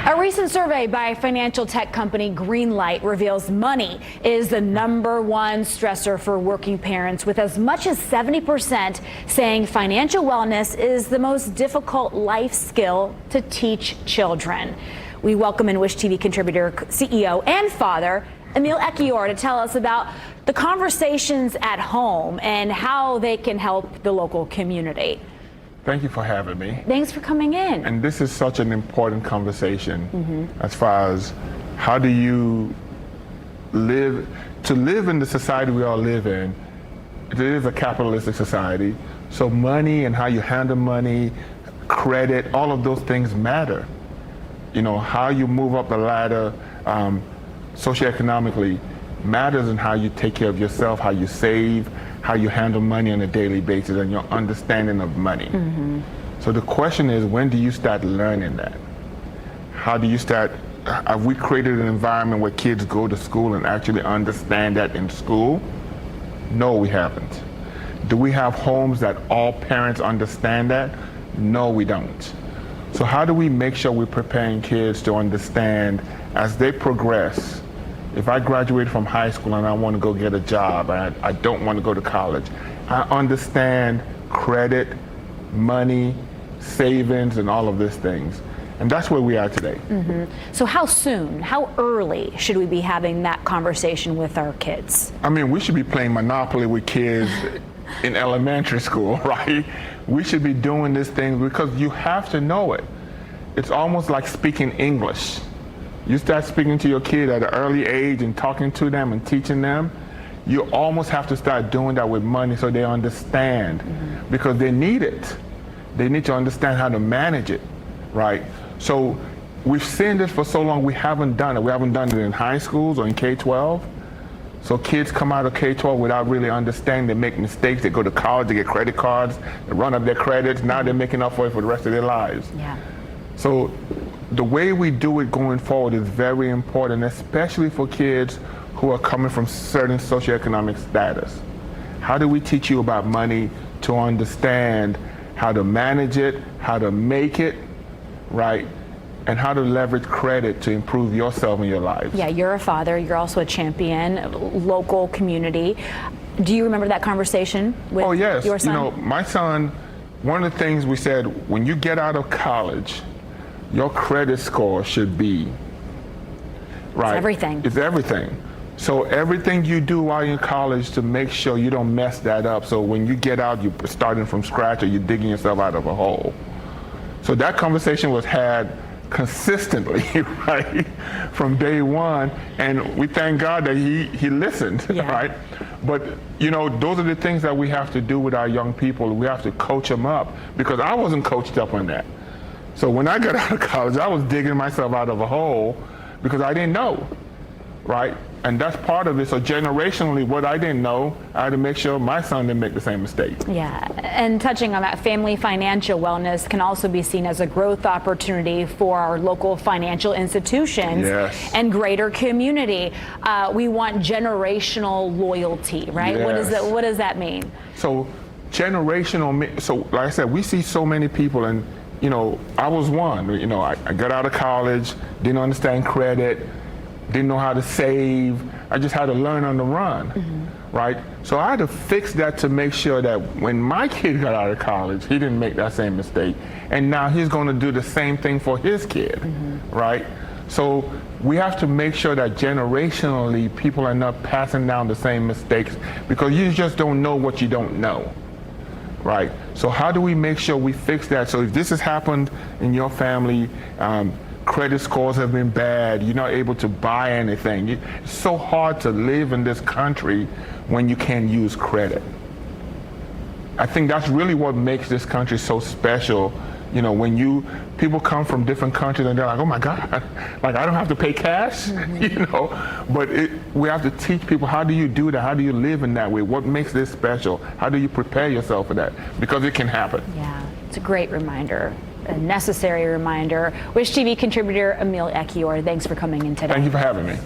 A recent survey by financial tech company Greenlight reveals money is the #1 stressor for working parents, with as much as 70% saying financial wellness is the most difficult life skill to teach children. We welcome in Wish TV contributor, CEO, and father, Emil Ekiyor, to tell us about the conversations at home and how they can help the local community. Thank you for having me. Thanks for coming in. And this is such an important conversation as far as how do you live in the society we all live in. It is a capitalistic society, so money and how you handle money, credit, all of those things matter. You know, how you move up the ladder socioeconomically matters in how you take care of yourself, how you save, how you handle money on a daily basis, and your understanding of money. So the question is, when do you start learning that? How do you start? Have we created an environment where kids go to school and actually understand that in school? No, we haven't. Do we have homes that all parents understand that? No, we don't. So how do we make sure we're preparing kids to understand as they progress? If I graduate from high school and I want to go get a job and I don't want to go to college, I understand credit, money, savings, and all of these things. And that's where we are today. So how soon, how early should we be having that conversation with our kids? I mean, we should be playing Monopoly with kids in elementary school, right? We should be doing this thing because you have to know it. It's almost like speaking English. You start speaking to your kid at an early age and talking to them and teaching them, you almost have to start doing that with money so they understand, because they need it. They need to understand how to manage it, right? So we've seen this for so long, we haven't done it. We haven't done it in high schools or in K-12. So kids come out of K-12 without really understanding. They make mistakes. They go to college, they get credit cards, they run up their credits. Now they're making up for it for the rest of their lives. Yeah. So the way we do it going forward is very important, especially for kids who are coming from certain socioeconomic status. How do we teach you about money to understand how to manage it, how to make it, right? And how to leverage credit to improve yourself and your lives. Yeah, you're a father, you're also a champion, local community. Do you remember that conversation with your son? You know, my son, one of the things we said, when you get out of college, your credit score should be, right? It's everything. It's everything. So everything you do while you're in college to make sure you don't mess that up. So when you get out, you're starting from scratch or you're digging yourself out of a hole. So that conversation was had consistently, right, from day one, and we thank God that he listened, right? But you know, those are the things that we have to do with our young people. We have to coach them up, because I wasn't coached up on that. So when I got out of college, I was digging myself out of a hole because I didn't know, right? And that's part of it. So generationally, what I didn't know, I had to make sure my son didn't make the same mistake. Yeah, and touching on that, family financial wellness can also be seen as a growth opportunity for our local financial institutions and greater community. We want generational loyalty, right? What does that mean? So generational, so like I said, we see so many people, and you know, I was one. You know, I got out of college, didn't understand credit, didn't know how to save. I just had to learn on the run, right? So I had to fix that to make sure that when my kid got out of college, he didn't make that same mistake. And now he's going to do the same thing for his kid, right? So we have to make sure that generationally people are not passing down the same mistakes, because you just don't know what you don't know. Right. So how do we make sure we fix that? So if this has happened in your family, credit scores have been bad, you're not able to buy anything. It's so hard to live in this country when you can't use credit. I think that's really what makes this country so special. You know, when people come from different countries and they're like, oh my God, like I don't have to pay cash, you know, but we have to teach people, how do you do that? How do you live in that way? What makes this special? How do you prepare yourself for that? Because it can happen. Yeah, it's a great reminder, a necessary reminder. Wish TV contributor Emil Ekiyor, thanks for coming in today. Thank you for having me.